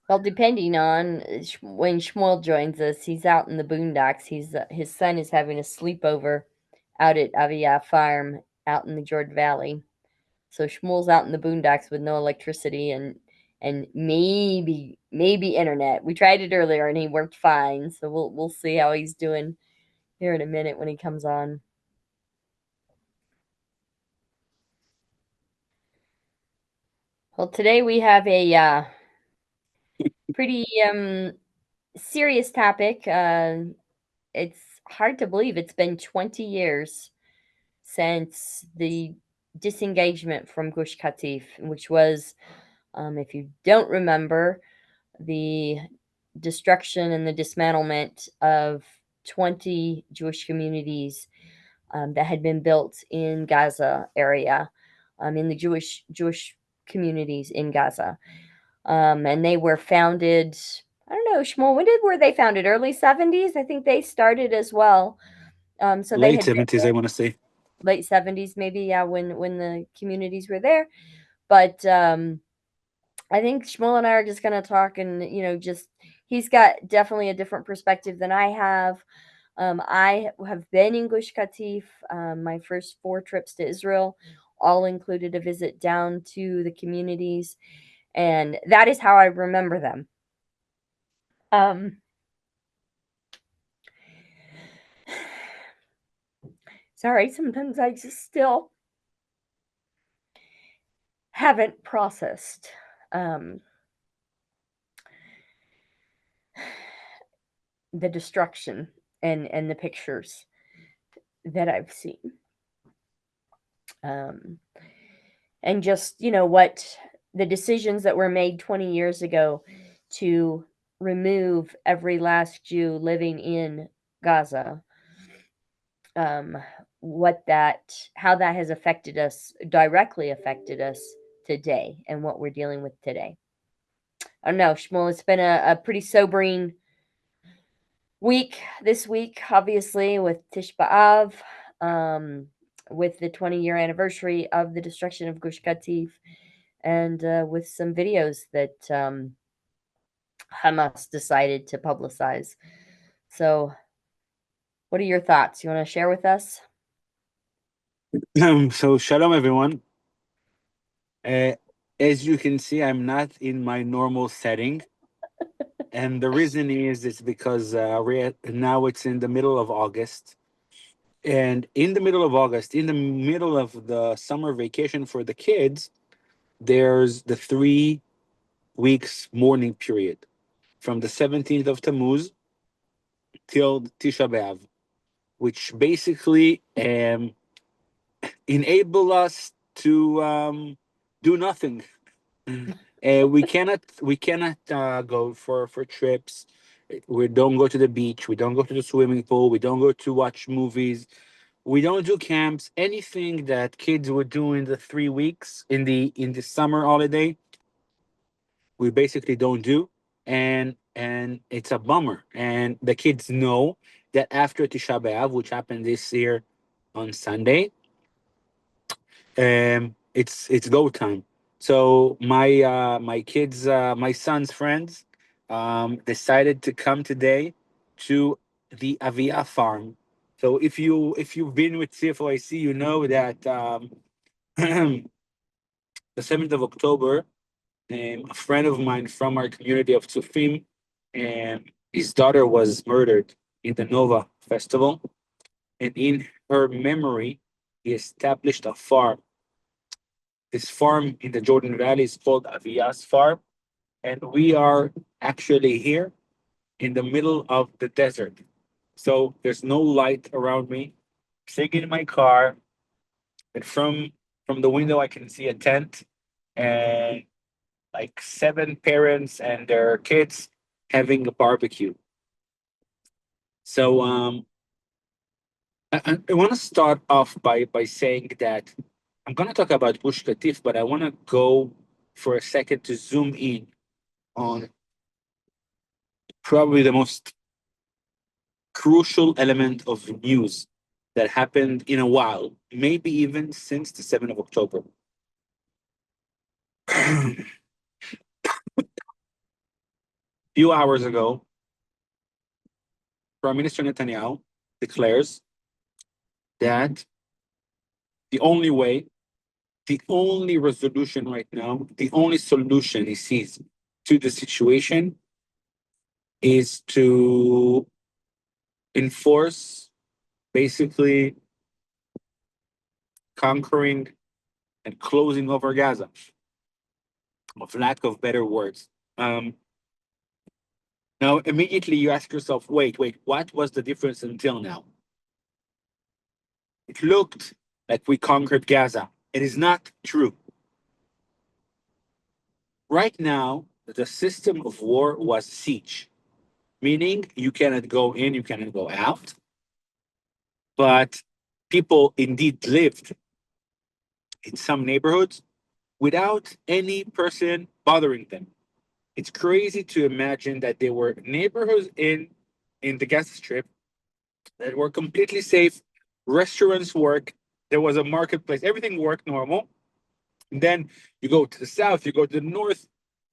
Well, depending on when Shmuel joins us, he's out in the boondocks. His son is having a sleepover out at Avia Farm out in the Jordan Valley. So Shmuel's out in the boondocks with no electricity and maybe internet. We tried it earlier and he worked fine. So we'll see how he's doing here in a minute when he comes on. Well, today we have a pretty serious topic. It's hard to believe it's been 20 years since the disengagement from Gush Katif, which was, if you don't remember, the destruction and the dismantlement of 20 Jewish communities that had been built in Gaza area, in the Jewish communities in Gaza, and they were founded. I don't know, Shmuel. Were they founded? Early 70s. I think they started as well. So they Late had been 70s, I want to say. late 70s, maybe. Yeah, when the communities were there. But I think Shmuel and I are just gonna talk, and just he's got definitely a different perspective than I have. I have been in Gush Katif. My first 4 trips to Israel all included a visit down to the communities, and that is how I remember them. Um, Sorry, sometimes I just still haven't processed um, the destruction and the pictures that I've seen. Um, and just, what the decisions that were made 20 years ago to remove every last Jew living in Gaza, um, how that has directly affected us today and what we're dealing with today. I don't know, Shmuel, it's been a pretty sobering week this week, obviously, with Tish B'Av, with the 20-year anniversary of the destruction of Gush Katif, and with some videos that Hamas decided to publicize. So, what are your thoughts? You want to share with us? So, shalom, everyone. Uh, as you can see, I'm not in my normal setting. And the reason is it's because now it's in the middle of August. And in the middle of August, in the middle of the summer vacation for the kids, there's the 3 weeks mourning period from the 17th of Tammuz till Tisha B'Av, which basically enable us to do nothing. We cannot go for trips. We don't go to the beach. We don't go to the swimming pool. We don't go to watch movies. We don't do camps. Anything that kids would do in the 3 weeks in the summer holiday, we basically don't do, and it's a bummer. And the kids know that after Tisha B'Av, which happened this year on Sunday, it's go time. So my kids, my son's friends, decided to come today to the Avia farm. So if you've been with CFOIC, you know that the 7th of October, a friend of mine from our community of Tzufim, and his daughter was murdered in the Nova Festival, and in her memory, he established a farm. This farm in the Jordan Valley is called Avias Farm, and we are actually here in the middle of the desert. So there's no light around me. Sitting in my car, and from the window I can see a tent and like 7 parents and their kids having a barbecue. So I want to start off by saying that I'm going to talk about Gush Katif, but I want to go for a second to zoom in on probably the most crucial element of news that happened in a while, maybe even since the 7th of October. few hours ago, Prime Minister Netanyahu declares that the only way, the only resolution right now, the only solution he sees to the situation is to enforce basically conquering and closing over Gaza, of lack of better words. Now, immediately you ask yourself, wait, what was the difference until now? It looked like we conquered Gaza. It is not true. Right now, the system of war was siege, meaning you cannot go in, you cannot go out. But people indeed lived in some neighborhoods without any person bothering them. It's crazy to imagine that there were neighborhoods in the Gaza Strip that were completely safe. Restaurants work. There was a marketplace. Everything worked normal. And then you go to the south, you go to the north,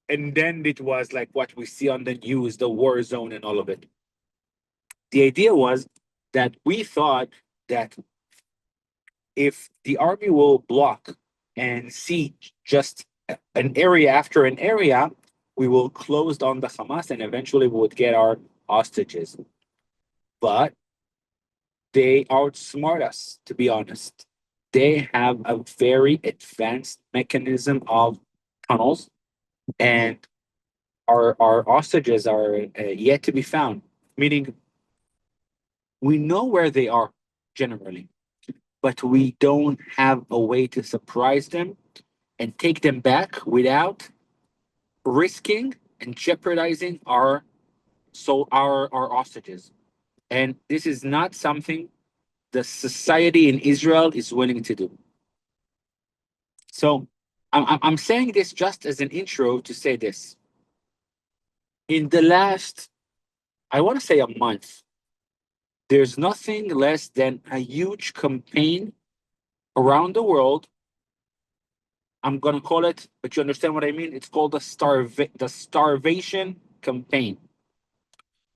and then it was like what we see on the news, the war zone and all of it. The idea was that we thought that if the army will block and siege just an area after an area, we will close down the Hamas and eventually we would get our hostages. But they outsmart us, to be honest. They have a very advanced mechanism of tunnels, and our hostages are yet to be found. Meaning, we know where they are generally, but we don't have a way to surprise them and take them back without risking and jeopardizing our hostages. And this is not something the society in Israel is willing to do. So I'm saying this just as an intro to say this. In the last, I want to say a month, there's nothing less than a huge campaign around the world. I'm going to call it, but you understand what I mean? It's called the starvation campaign.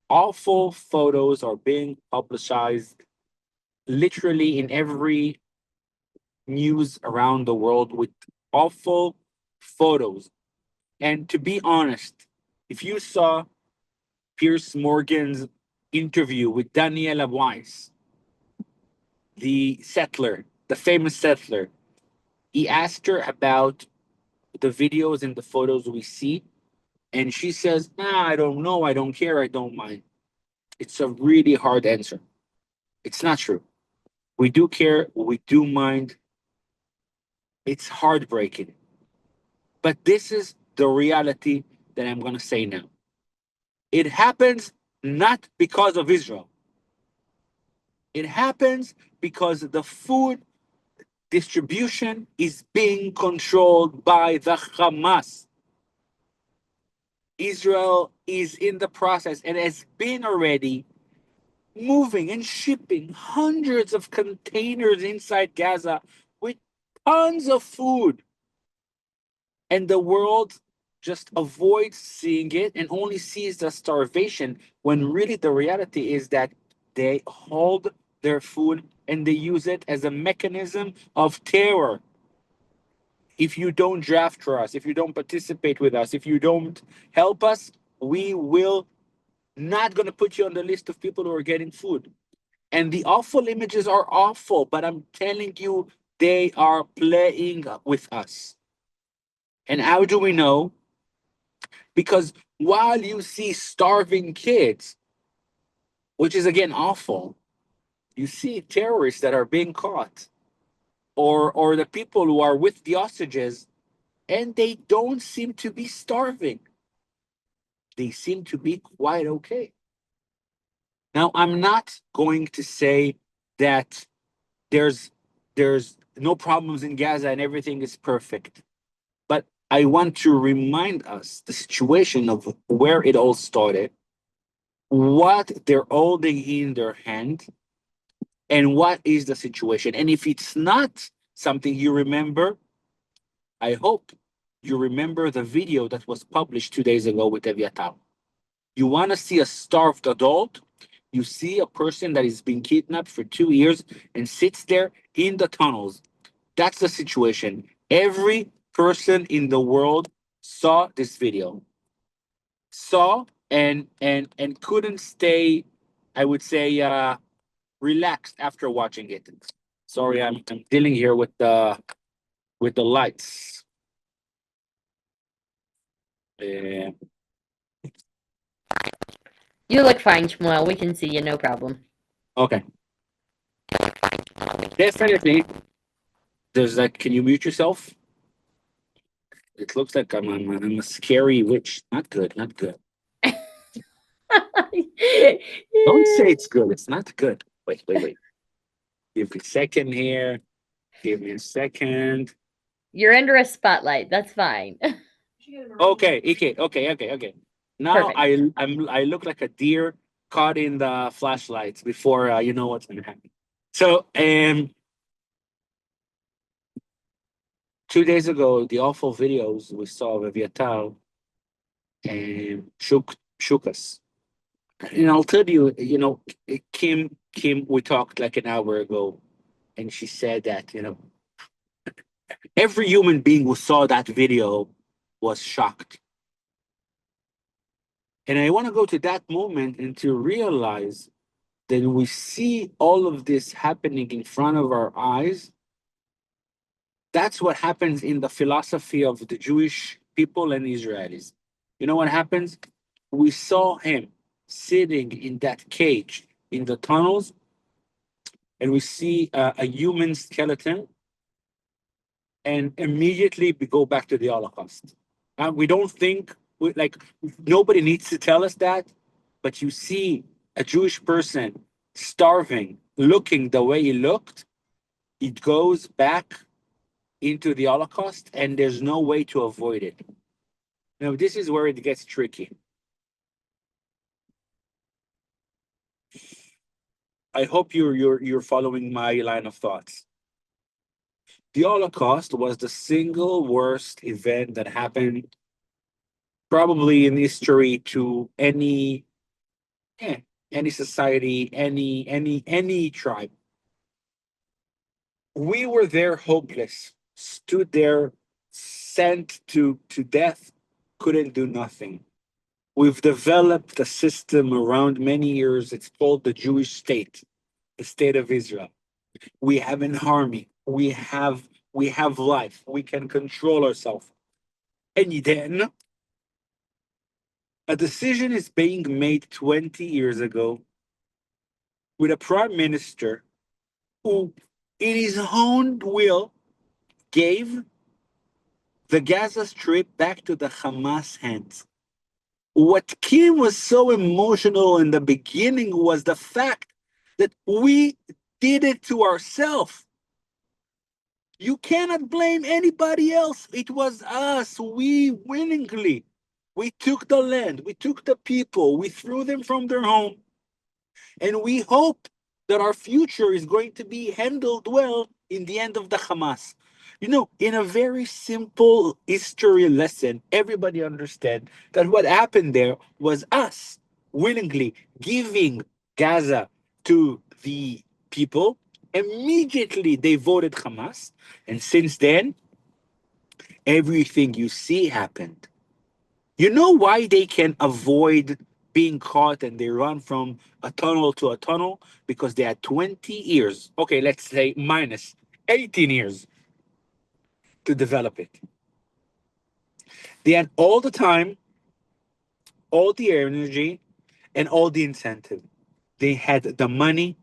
Awful photos are being publicized literally in every news around the world with awful photos. And to be honest, if you saw Pierce Morgan's interview with Daniela Weiss, the settler, the famous settler, he asked her about the videos and the photos we see. And she says, nah, I don't know. I don't care. I don't mind. It's a really hard answer. It's not true. We do care. We do mind. It's heartbreaking. But this is the reality that I'm going to say now. It happens not because of Israel. It happens because the food distribution is being controlled by the Hamas. Israel is in the process and has been already moving and shipping hundreds of containers inside Gaza with tons of food. And the world just avoids seeing it and only sees the starvation when really the reality is that they hold their food and they use it as a mechanism of terror. If you don't draft for us, if you don't participate with us, if you don't help us, we will not going to put you on the list of people who are getting food. And the awful images are awful, but I'm telling you, they are playing with us. And how do we know? Because while you see starving kids, which is again awful, you see terrorists that are being caught, or the people who are with the hostages, and they don't seem to be starving. They seem to be quite okay. Now, I'm not going to say that there's no problems in Gaza and everything is perfect. But I want to remind us the situation of where it all started, what they're holding in their hand, and what is the situation. And if it's not something you remember, I hope you remember the video that was published 2 days ago with Eviatar. You want to see a starved adult? You see a person that is being kidnapped for 2 years and sits there in the tunnels. That's the situation. Every person in the world saw this video, saw and couldn't stay, I would say, relaxed after watching it. Sorry, I'm dealing here with the lights. Uh, You look fine, Shmuel. We can see you, no problem. okay, definitely. There's like, can you mute yourself? It looks like I'm a scary witch. Not good. Not good. Don't say it's good. It's not good. Wait, wait, wait. Give me a second here. Give me a second. You're under a spotlight. That's fine. Okay, okay. Now Perfect. I look like a deer caught in the flashlights before you know what's gonna happen. So 2 days ago, the awful videos we saw of Aviatar shook us. And I'll tell you, Kim, we talked like an hour ago, and she said that every human being who saw that video was shocked. And I want to go to that moment and to realize that we see all of this happening in front of our eyes. That's what happens in the philosophy of the Jewish people and Israelis. You know what happens? We saw him sitting in that cage in the tunnels, and we see a human skeleton, and immediately we go back to the Holocaust. We don't think, like, nobody needs to tell us that, but you see a Jewish person starving, looking the way he looked, it goes back into the Holocaust, and there's no way to avoid it. Now, this is where it gets tricky. I hope you're following my line of thoughts. The Holocaust was the single worst event that happened probably in history to eh, any society, any tribe. We were there hopeless, stood there, sent to death, couldn't do nothing. We've developed a system around many years. It's called the Jewish state, the state of Israel. We have an army. We have life. We can control ourselves. And then a decision is being made 20 years ago with a prime minister who, in his own will, gave the Gaza Strip back to the Hamas hands. What Kim was so emotional in the beginning was the fact that we did it to ourselves. You cannot blame anybody else. It was us. We willingly. We took the land, we took the people, we threw them from their home, and we hope that our future is going to be handled well in the end of the Hamas. In a very simple history lesson, everybody understand that what happened there was us willingly giving Gaza to the people. Immediately they voted Hamas, and since then, everything you see happened. You know why they can avoid being caught and they run from a tunnel to a tunnel? Because they had 20 years, okay, let's say minus 18 years to develop it. They had all the time, all the energy, and all the incentive. They had the money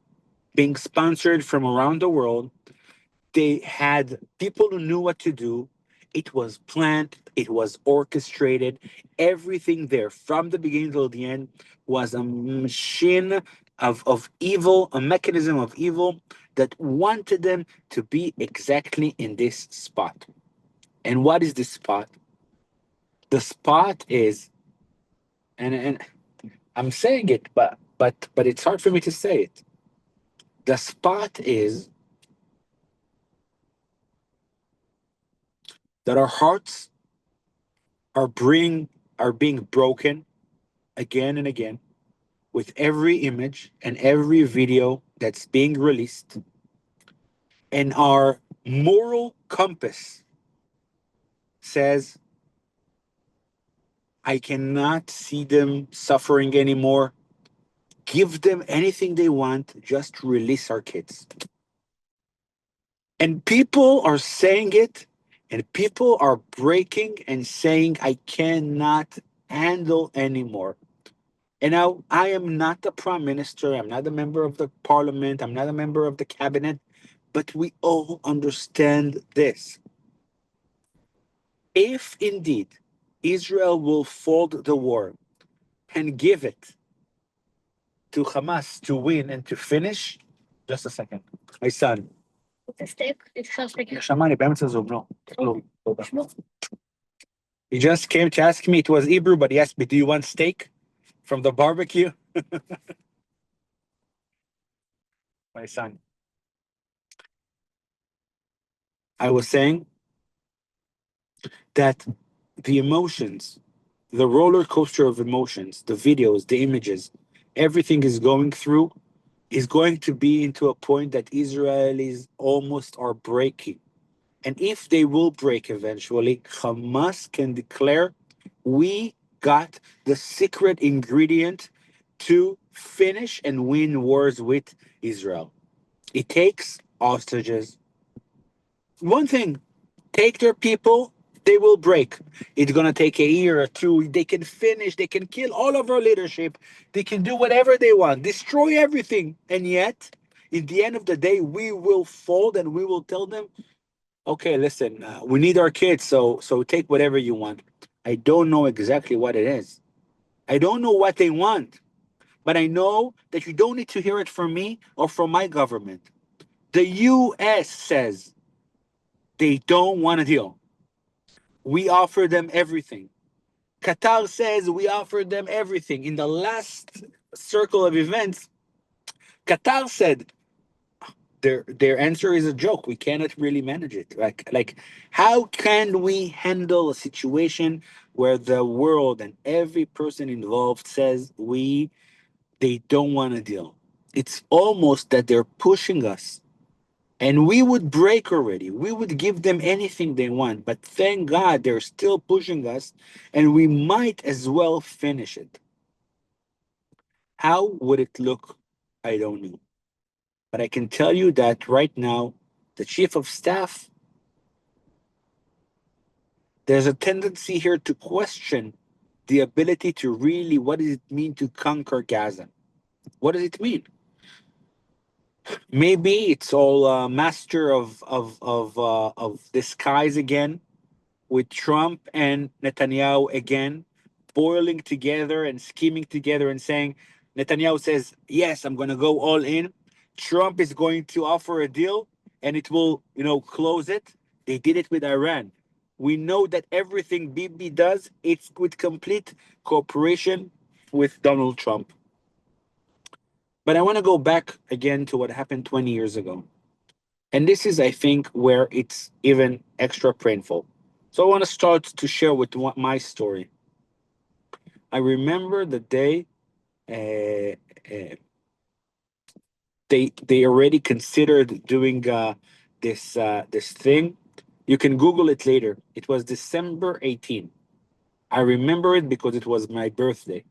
being sponsored from around the world. They had people who knew what to do. It was planned, it was orchestrated. Everything there from the beginning till the end was a machine of evil, a mechanism of evil that wanted them to be exactly in this spot. And what is this spot? The spot is, and I'm saying it, but it's hard for me to say it. The spot is that our hearts are being broken, again and again with every image and every video that's being released. And our moral compass says, I cannot see them suffering anymore. Give them anything they want, just release our kids. And people are saying it, and people are breaking and saying, I cannot handle anymore. And now I am not the prime minister, I'm not a member of the parliament, I'm not a member of the cabinet, but we all understand this. If indeed Israel will fold the war and give it to Hamas to win and to finish, just a second, my son. שמעני, באמצע זום, לא. לא, תודה. He just came to ask me, it was Hebrew, but he asked me, do you want steak from the barbecue? My son. I was saying that the emotions, the roller coaster of emotions, the videos, the images, everything is going through is going to be into a point that Israelis almost are breaking. And if they will break eventually, Hamas can declare, we got the secret ingredient to finish and win wars with Israel. It takes hostages. One thing, take their people, they will break. It's going to take a year or two. They can finish, they can kill all of our leadership. They can do whatever they want, destroy everything. And yet, in the end of the day, we will fold and we will tell them, okay, listen, we need our kids, so take whatever you want. I don't know exactly what it is. I don't know what they want, but I know that you don't need to hear it from me or from my government. The U.S. says they don't want a deal. We offer them everything. Qatar says we offer them everything. In the last circle of events, Qatar said their answer is a joke. We cannot really manage it. Like how can we handle a situation where the world and every person involved says they don't want to deal? It's almost that they're pushing us. And we would break already. We would give them anything they want. But thank God they're still pushing us, and we might as well finish it. How would it look? I don't know. But I can tell you that right now, the chief of staff, there's a tendency here to question the ability to really, what does it mean to conquer Gaza? What does it mean? Maybe it's all master of disguise again, with Trump and Netanyahu again boiling together and scheming together and saying, Netanyahu says, yes, I'm going to go all in. Trump is going to offer a deal and it will, close it. They did it with Iran. We know that everything Bibi does, it's with complete cooperation with Donald Trump. But I want to go back again to what happened 20 years ago. And this is, I think, where it's even extra painful. So I want to start to share with my story. I remember the day they already considered doing this thing. You can Google it later. It was December 18. I remember it because it was my birthday.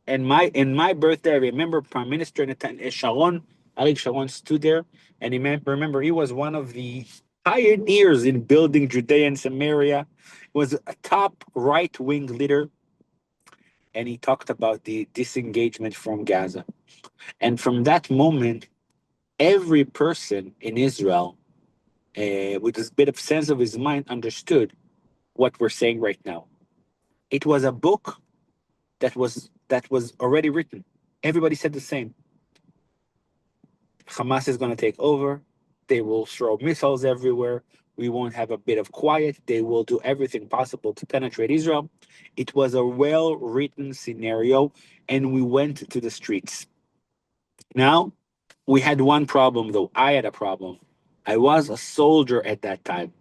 And in my birthday, I remember Prime Minister Sharon, Ariel Sharon stood there, and remember he was one of the pioneers in building Judea and Samaria. He was a top right-wing leader, and he talked about the disengagement from Gaza. And from that moment, every person in Israel, with a bit of sense of his mind, understood what we're saying right now. It was a book that was already written. Everybody said the same. Hamas is going to take over. They will throw missiles everywhere. We won't have a bit of quiet. They will do everything possible to penetrate Israel. It was a well-written scenario, and we went to the streets. Now, we had one problem, though. I had a problem. I was a soldier at that time.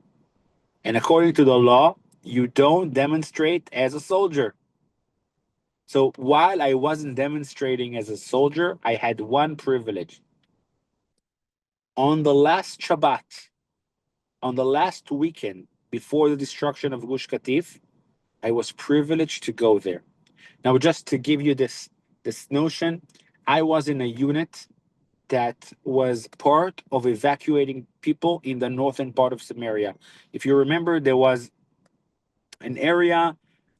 And according to the law, you don't demonstrate as a soldier. So while I wasn't demonstrating as a soldier, I had one privilege. On the last Shabbat, on the last weekend before the destruction of Gush Katif, I was privileged to go there. Now, just to give you this notion, I was in a unit that was part of evacuating people in the northern part of Samaria. If you remember, there was an area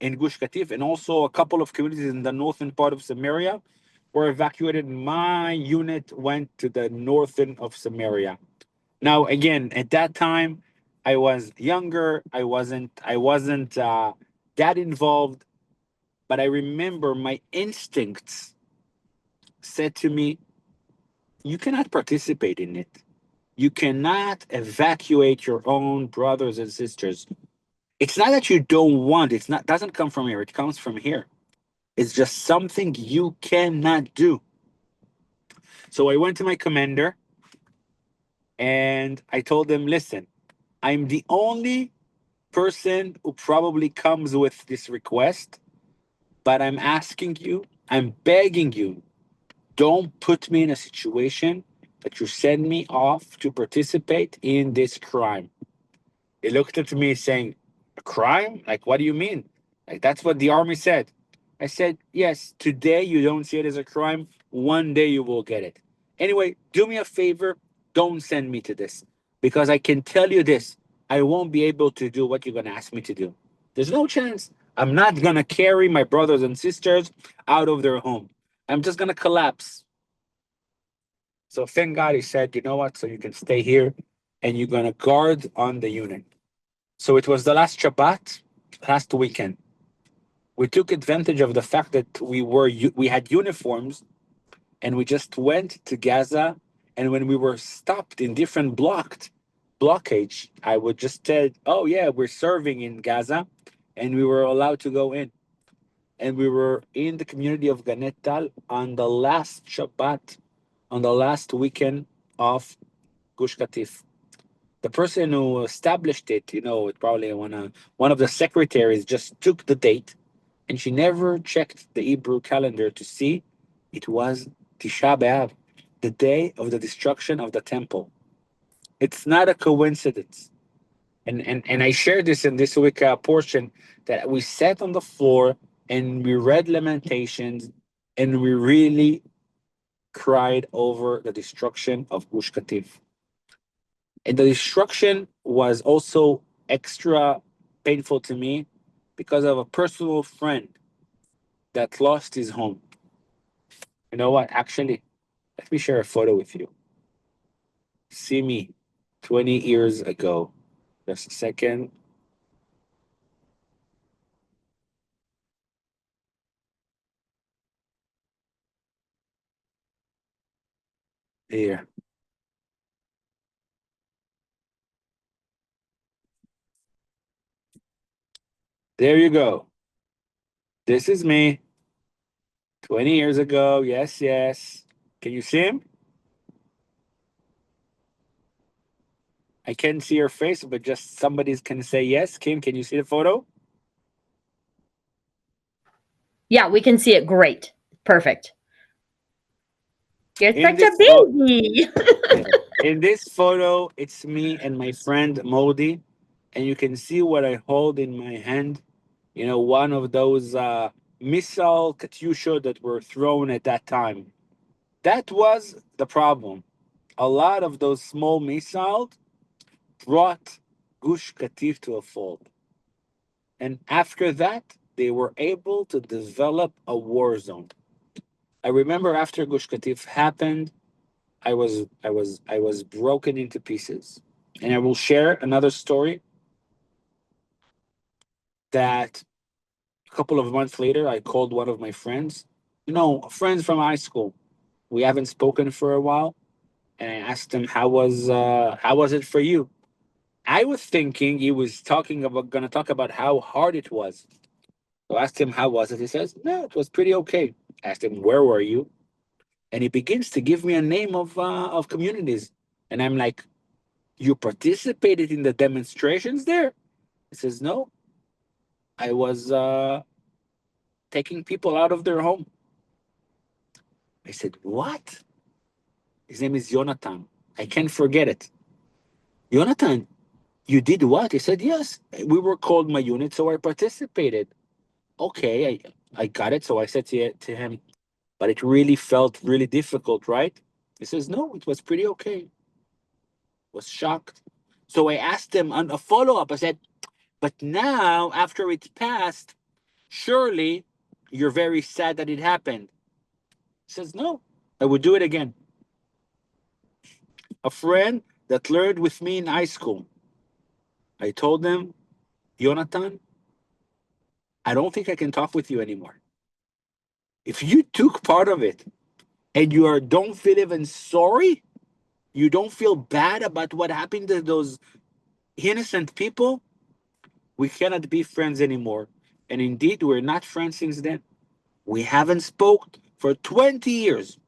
in Gush Katif and also a couple of communities in the northern part of Samaria were evacuated. My unit went to the northern of Samaria. Now, again, at that time, I was younger. I wasn't that involved, but I remember my instincts said to me, "You cannot participate in it. You cannot evacuate your own brothers and sisters. It's not that you don't want. It's not doesn't come from here. It comes from here. It's just something you cannot do." So I went to my commander and I told him, "Listen, I'm the only person who probably comes with this request, but I'm asking you, I'm begging you, don't put me in a situation that you send me off to participate in this crime." He looked at me saying, "A crime? Like, what do you mean? Like, that's what the army said." I said, "Yes, today you don't see it as a crime. One day you will get it. Anyway, do me a favor. Don't send me to this. Because I can tell you this, I won't be able to do what you're going to ask me to do. There's no chance. I'm not going to carry my brothers and sisters out of their home. I'm just going to collapse." So thank God he said, "You know what? So you can stay here and you're going to guard on the unit." So it was the last Shabbat, last weekend. We took advantage of the fact that we had uniforms, and we just went to Gaza. And when we were stopped in different blockage, I would just tell, "Oh yeah, we're serving in Gaza," and we were allowed to go in. And we were in the community of Ganetal on the last Shabbat, on the last weekend of Gush Katif. The person who established it, it probably one of the secretaries just took the date, and she never checked the Hebrew calendar to see it was Tisha B'Av, the day of the destruction of the temple. It's not a coincidence. And I shared this in this week portion that we sat on the floor and we read Lamentations and we really cried over the destruction of Gush Katif. And the destruction was also extra painful to me because of a personal friend that lost his home. You know what? Actually, let me share a photo with you. See me 20 years ago. Just a second. Here. There you go. This is me 20 years ago. Yes, yes. Can you see him? I can't see your face, but just somebody can say yes. Kim, can you see the photo? Yeah, we can see it great. Perfect. You're In such a this photo, baby. in this photo, it's me and my friend Modi, and you can see what I hold in my hand. One of those missile Katyusha that were thrown at that time. That was the problem. A lot of those small missiles brought Gush Katif to a fall. And after that, they were able to develop a war zone. I remember after Gush Katif happened, I was broken into pieces. And I will share another story that a couple of months later I called one of my friends, friends from high school. We haven't spoken for a while, and I asked him how was it for you? I was thinking he was gonna talk about how hard it was. So I asked him how was it. He says, "No, it was pretty okay." I asked him, "Where were you?" And he begins to give me a name of communities, and I'm like, "You participated in the demonstrations there?" He says, "No, I was taking people out of their home. I said, what? His name is Jonathan. I can't forget it. Jonathan, you did what? He said, yes. We were called my unit, so I participated. Okay, I got it. So I said to him, but it really felt really difficult, right? He says, no, it was pretty okay. Was shocked. So I asked him on a follow up. I said, but now, after it's passed, surely you're very sad that it happened. He says, no, I would do it again. A friend that learned with me in high school, I told him, Jonathan, I don't think I can talk with you anymore. If you took part of it and don't feel even sorry, you don't feel bad about what happened to those innocent people, we cannot be friends anymore. And indeed, we're not friends since then. We haven't spoke for 20 years.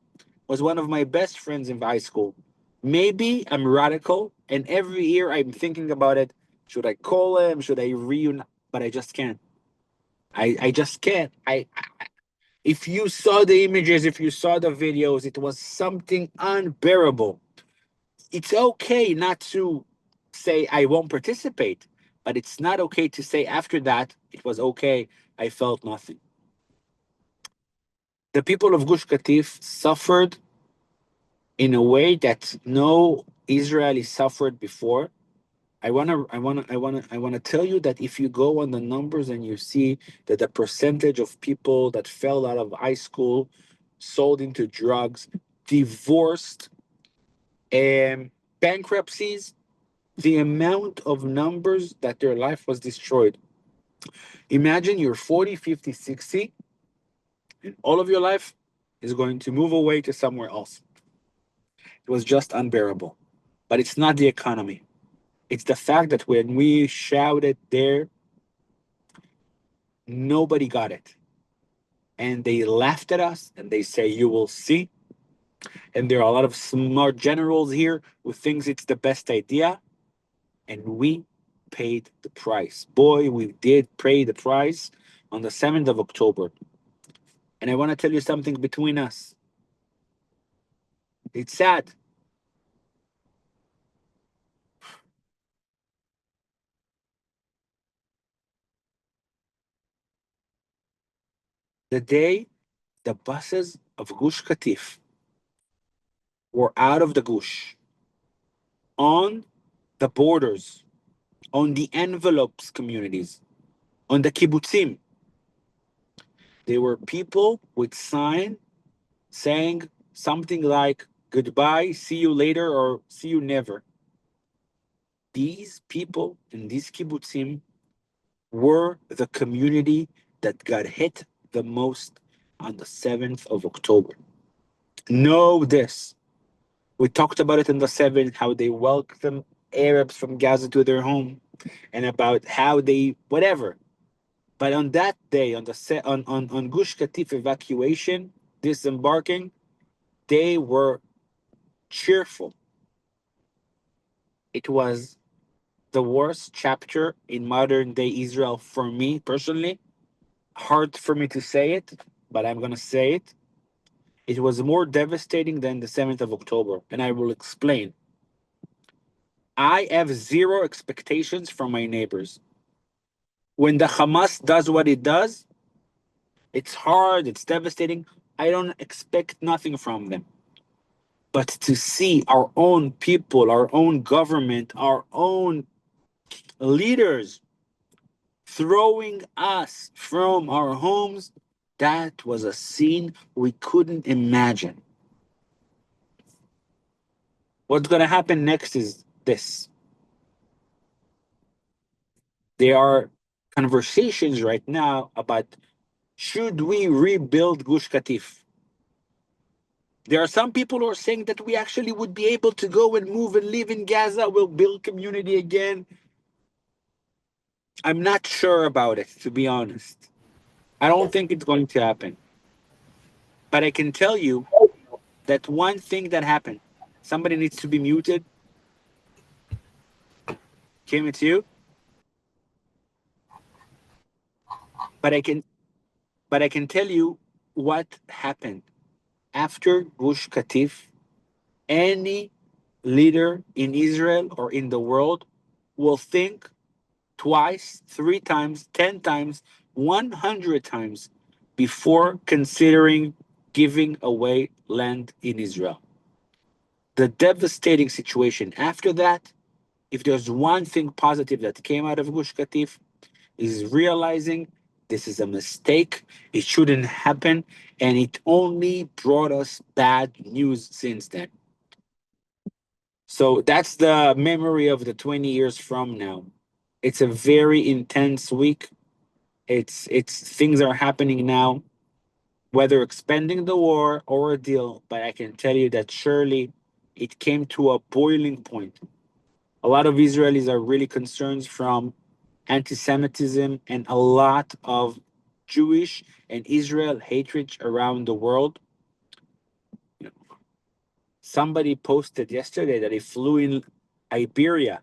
Was one of my best friends in high school. Maybe I'm radical, and every year I'm thinking about it. Should I call him? Should I reunite? But I just can't. I just can't. If you saw the images, if you saw the videos, it was something unbearable. It's okay not to say I won't participate, but it's not okay to say after that it was okay. I felt nothing. The people of Gush Katif suffered in a way that no Israeli suffered before. I wanna tell you that if you go on the numbers and you see that the percentage of people that fell out of high school, sold into drugs, divorced, and bankruptcies, the amount of numbers that their life was destroyed. Imagine you're 40, 50, 60, and all of your life is going to move away to somewhere else. It was just unbearable. But it's not the economy. It's the fact that when we shouted there, nobody got it. And they laughed at us and they say, you will see. And there are a lot of smart generals here who thinks it's the best idea. And we paid the price. Boy, we did pay the price on the 7th of October. And I want to tell you something between us. It's sad. The day the buses of Gush Katif were out of the Gush, on the borders, on the envelopes communities, on the kibbutzim, there were people with sign saying something like goodbye, see you later, or see you never. These people in these kibbutzim were the community that got hit the most on the 7th of October. Know this. We talked about it in the 7th, how they welcomed Arabs from Gaza to their home, and about how they, whatever. But on that day, on on Gush Katif evacuation, disembarking, they were cheerful. It was the worst chapter in modern day Israel for me personally. Hard for me to say it, but I'm gonna say it. It was more devastating than the 7th of October, and I will explain. I have zero expectations from my neighbors. When the Hamas does what it does, it's hard, it's devastating. I don't expect nothing from them. But to see our own people, our own government, our own leaders throwing us from our homes, that was a scene we couldn't imagine. What's going to happen next is this. There are conversations right now about should we rebuild Gush Katif? There are some people who are saying that we actually would be able to go and move and live in Gaza. We'll build community again. I'm not sure about it, to be honest. I don't think it's going to happen. But I can tell you that one thing that happened, somebody needs to be muted. Kim, it's you. But I can But I can tell you what happened after Gush Katif. Any leader in Israel or in the world will think twice, 3 times, 10 times, 100 times before considering giving away land in Israel. The devastating situation after that, if there's one thing positive that came out of Gush Katif, is realizing this is a mistake, it shouldn't happen, and it only brought us bad news since then. So that's the memory of the 20 years from now. It's a very intense week. It's things are happening now, whether expanding the war or a deal, but I can tell you that surely it came to a boiling point. A lot of Israelis are really concerned from anti-Semitism and a lot of Jewish and Israel hatred around the world. You know, somebody posted yesterday that he flew in Iberia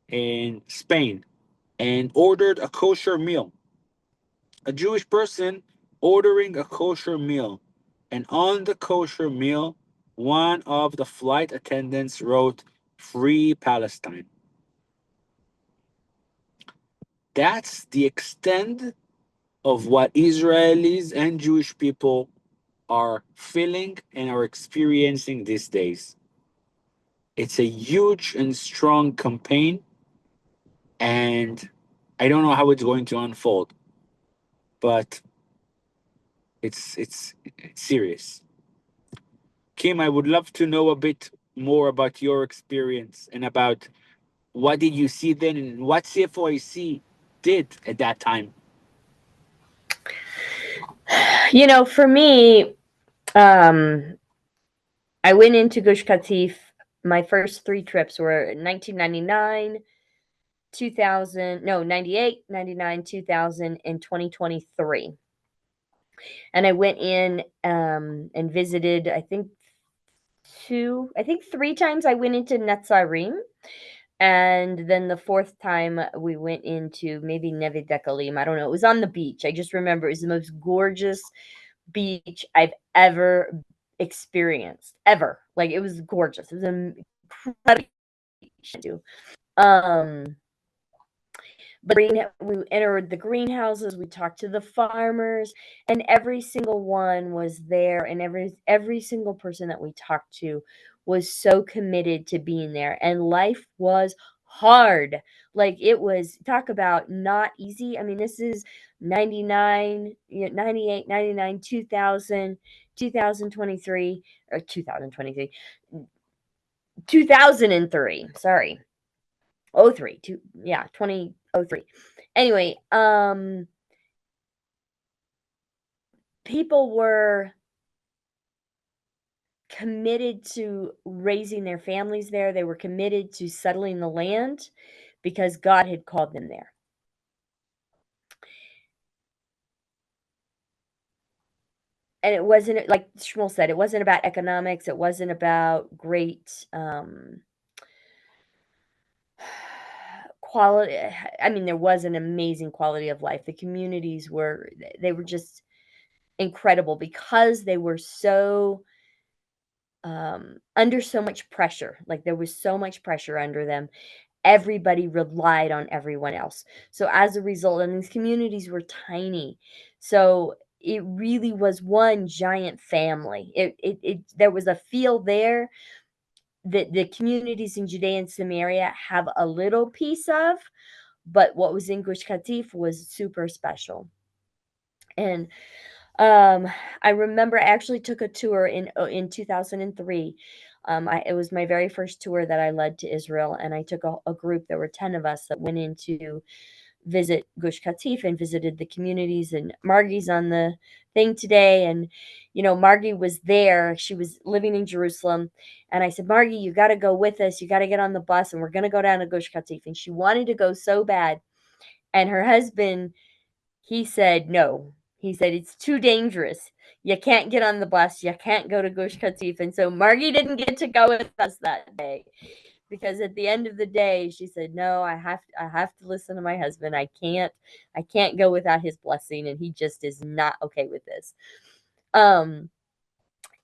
in Spain and ordered a kosher meal. A Jewish person ordering a kosher meal. And on the kosher meal, one of the flight attendants wrote, "Free Palestine." That's the extent of what Israelis and Jewish people are feeling and are experiencing these days. It's a huge and strong campaign, and I don't know how it's going to unfold, but it's serious. Kim, I would love to know a bit more about your experience and about what did you see then and what CFOIC did at that time. For me, um, I went into Gush Katif. My first 3 trips were 1999, 2000, no, 98, 99, 2000, and 2023. And I went in and visited, I think 3 times I went into Netzarim. And then the fourth time we went into maybe Neve Dekalim. I don't know. It was on the beach. I just remember it was the most gorgeous beach I've ever experienced. Ever. Like it was gorgeous. It was an incredible beach. But we entered the greenhouses, we talked to the farmers, and every single one was there, and every single person that we talked to was so committed to being there. And life was hard. Like it was talk about not easy. I mean, this is 99, 98, 99, 2000, 2023, or 2023, 2003. Sorry. Oh three, two, yeah, 2003. Anyway, people were committed to raising their families there. They were committed to settling the land because God had called them there. And it wasn't, like Shmuel said, it wasn't about economics. It wasn't about great quality. I mean, there was an amazing quality of life. The communities they were just incredible because they were so under so much pressure. Like there was so much pressure under them. Everybody relied on everyone else. So as a result, and these communities were tiny. So it really was one giant family. It there was a feel there that the communities in Judea and Samaria have a little piece of, but what was in Gush Katif was super special. And um, I remember I actually took a tour in 2003. It was my very first tour that I led to Israel, and I took a group. There were 10 of us that went in to visit Gush Katif and visited the communities. And Margie's on the thing today, and Margie was there. She was living in Jerusalem, and I said, Margie, you got to go with us. You got to get on the bus, and we're gonna go down to Gush Katif. And she wanted to go so bad, and her husband, he said no. He said, "It's too dangerous. You can't get on the bus. You can't go to Gush Katif." And so Margie didn't get to go with us that day because at the end of the day, she said, "No, I have to listen to my husband. I can't go without his blessing, and he just is not okay with this." Um,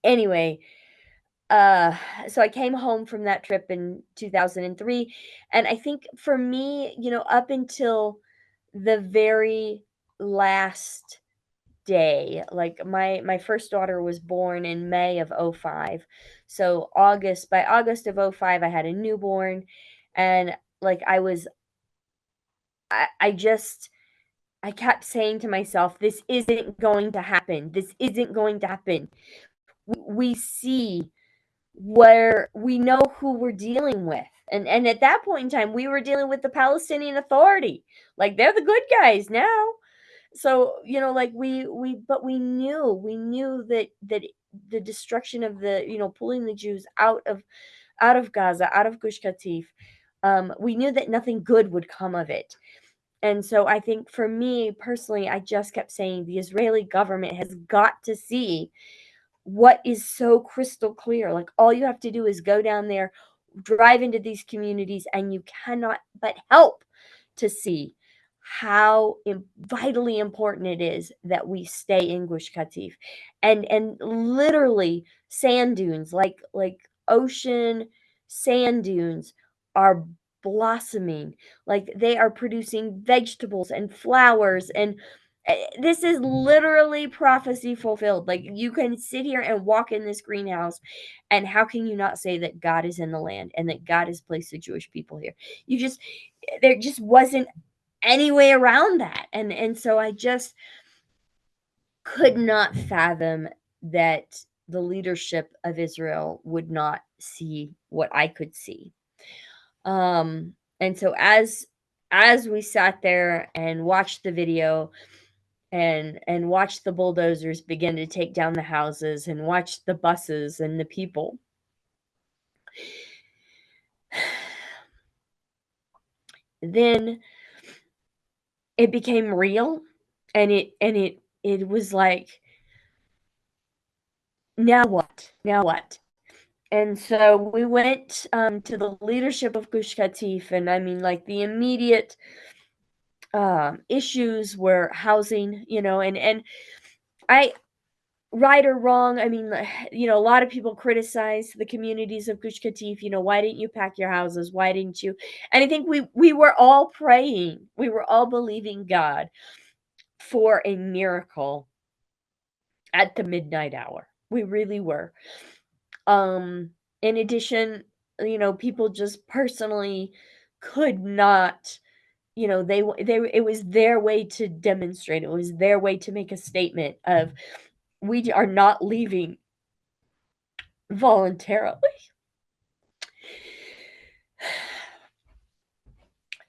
anyway, uh, so I came home from that trip in 2003, and I think for me, up until the very last day, like my first daughter was born in May of '05. So by August of '05, I had a newborn, and like I just I kept saying to myself, this isn't going to happen. This isn't going to happen. We see where we know who we're dealing with. And at that point in time, we were dealing with the Palestinian Authority. Like they're the good guys now. So, like but we knew that the destruction of pulling the Jews out of Gaza, out of Gush Katif, we knew that nothing good would come of it. And so I think for me personally, I just kept saying the Israeli government has got to see what is so crystal clear. Like all you have to do is go down there, drive into these communities, and you cannot but help to see how vitally important it is that we stay in Gush Katif, and literally sand dunes, like ocean sand dunes, are blossoming. Like they are producing vegetables and flowers, and this is literally prophecy fulfilled. Like you can sit here and walk in this greenhouse, and how can you not say that God is in the land and that God has placed the Jewish people here? There just wasn't any way around that. And so I just could not fathom that the leadership of Israel would not see what I could see. And so as we sat there and watched the video, and watched the bulldozers begin to take down the houses, and watched the buses and the people, then it became real, and it was like, now what? Now what? And so we went to the leadership of Gush Katif, and I mean, like the immediate issues were housing, and I, right or wrong, I mean, a lot of people criticize the communities of Gush Katif. Why didn't you pack your houses? Why didn't you? And I think we were all praying, we were all believing God for a miracle at the midnight hour. We really were. In addition, people just personally could not, they it was their way to demonstrate. It was their way to make a statement of, we are not leaving voluntarily.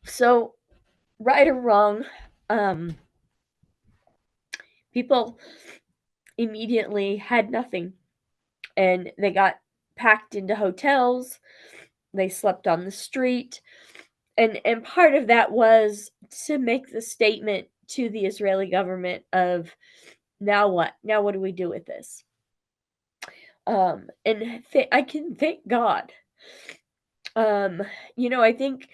So, right or wrong, people immediately had nothing, and they got packed into hotels. They slept on the street, and part of that was to make the statement to the Israeli government of, now what? Now what do we do with this? And I can thank God. I think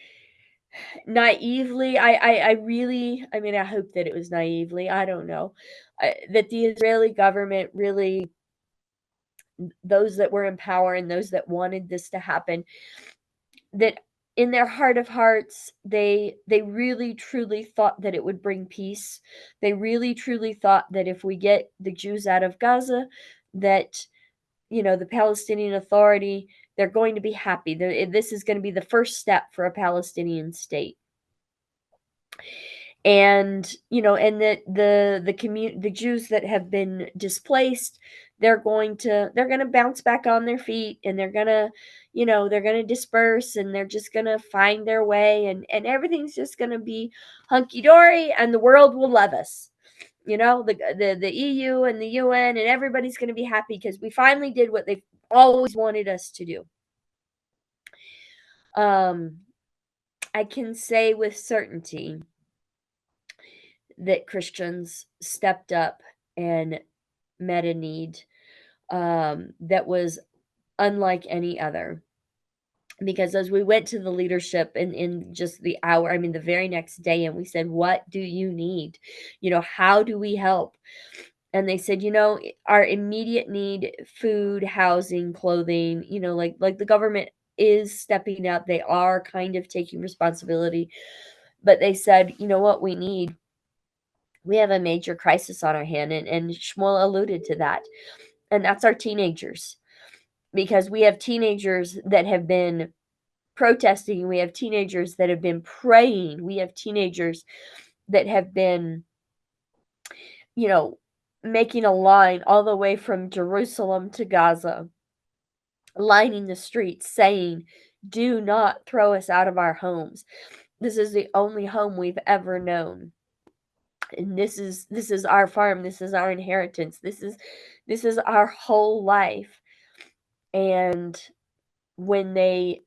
naively, I really, I mean, I hope that it was naively, I don't know, that the Israeli government really, those that were in power and those that wanted this to happen, that in their heart of hearts, they really truly thought that it would bring peace. They really truly thought that if we get the Jews out of Gaza, that the Palestinian Authority, they're going to be happy. This is going to be the first step for a Palestinian state. And and that the Jews that have been displaced, they're going to bounce back on their feet, and they're going to disperse, and they're just going to find their way, and everything's just going to be hunky dory, and the world will love us. The EU and the UN, and everybody's going to be happy because we finally did what they've always wanted us to do. I can say with certainty that Christians stepped up and met a need that was unlike any other. because as we went to the leadership in just the hour, I mean, the very next day, and we said, "What do you need? How do we help?" And they said, our immediate need, food, housing, clothing, like the government is stepping up. They are kind of taking responsibility. But they said, you know what we need? We have a major crisis on our hand, and Shmuel alluded to that. And that's our teenagers. Because we have teenagers that have been protesting, we have teenagers that have been praying, we have teenagers that have been, you know, making a line all the way from Jerusalem to Gaza, lining the streets saying, "Do not throw us out of our homes. This is the only home we've ever known. And this is our farm, this is our inheritance. This is our whole life." And when they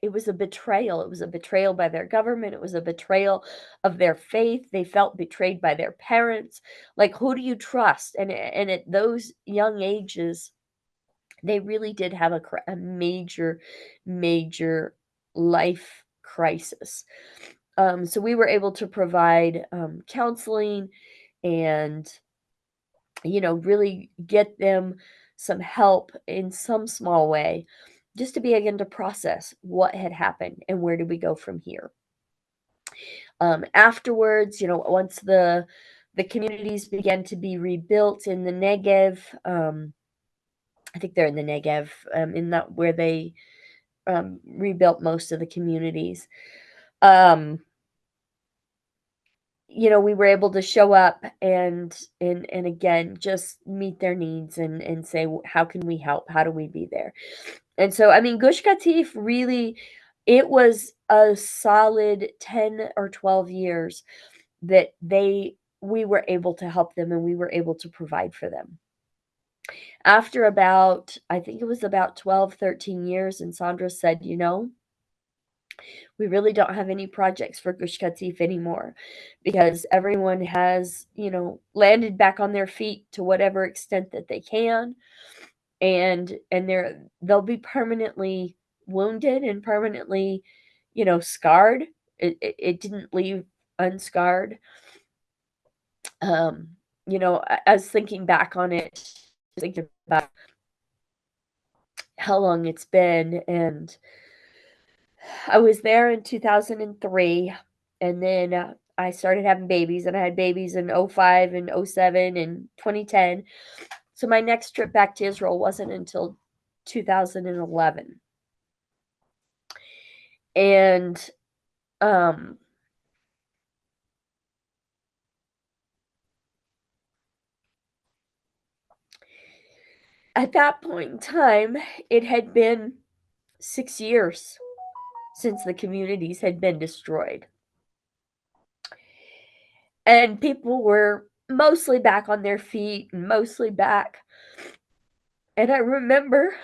it was a betrayal. It was a betrayal by their government. It was a betrayal of their faith. They felt betrayed by their parents. Like, who do you trust? And at those young ages, they really did have a major, major life crisis. So we were able to provide counseling and really get them some help in some small way, just to begin to process what had happened and where do we go from here. Afterwards, once the communities began to be rebuilt in the Negev, I think they're in the Negev, in that where they rebuilt most of the communities. Um, we were able to show up and again just meet their needs and say, how can we help? How do we be there? And so, I mean, Gush Katif really, it was a solid 10 or 12 years that we were able to help them and we were able to provide for them. After about, I think it was about 12, 13 years, and Sandra said, we really don't have any projects for Gush Katif anymore because everyone has, landed back on their feet to whatever extent that they can. And they'll be permanently wounded and permanently, scarred. It didn't leave unscarred. Um, as thinking back on it, thinking about how long it's been, and I was there in 2003, and then I started having babies, and I had babies in '05 and '07 and 2010. So my next trip back to Israel wasn't until 2011. And um at that point in time, it had been 6 years since the communities had been destroyed. And people were mostly back on their feet and mostly back. And I remember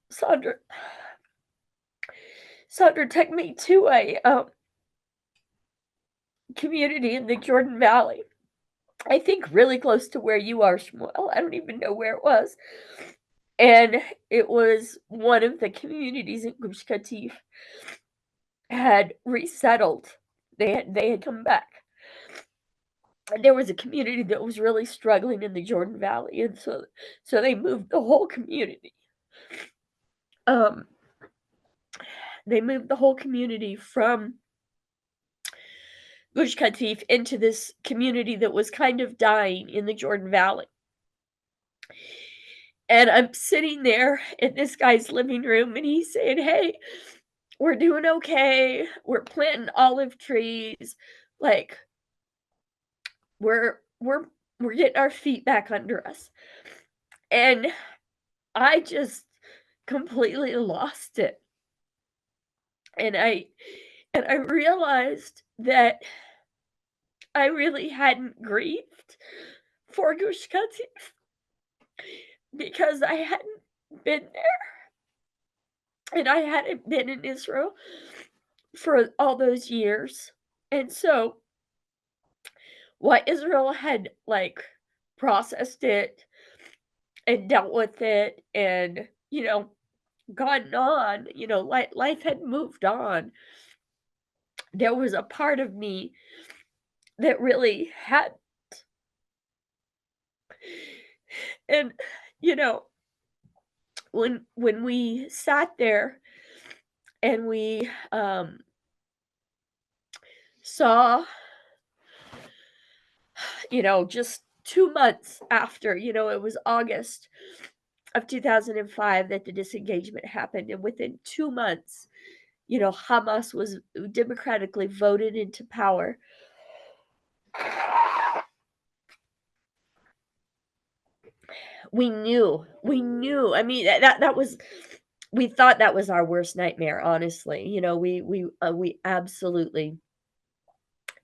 Sandra took me to a community in the Jordan Valley. I think really close to where you are, Shmuel. I don't even know where it was. And it was one of the communities in Gush Katif had resettled. They had come back. And there was a community that was really struggling in the Jordan Valley, and so they moved the whole community. Um, they moved the whole community from Gush Katif into this community that was kind of dying in the Jordan Valley. And I'm sitting there in this guy's living room, and he's saying, "Hey, we're doing okay. We're planting olive trees. Like, we're getting our feet back under us." And I just completely lost it. And I realized that I really hadn't grieved for Gush Katif because I hadn't been there and I hadn't been in Israel for all those years. And so while Israel had like processed it and dealt with it and, gotten on, life had moved on. There was a part of me that really had, and, you know, when we sat there and we saw, just 2 months after, it was August of 2005 that the disengagement happened, and within 2 months, Hamas was democratically voted into power. We knew. I mean, that was, we thought that was our worst nightmare, honestly. We absolutely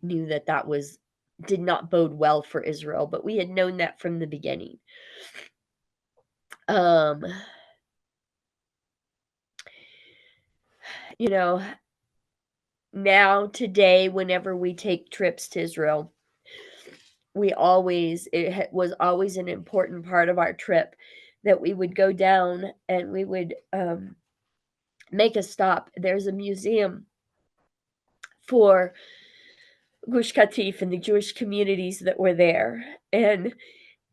knew that that was did not bode well for Israel, but we had known that from the beginning. Um, you know, Now today, whenever we take trips to Israel, was always an important part of our trip that we would go down and we would make a stop. There's a museum for Gush Katif and the Jewish communities that were there. And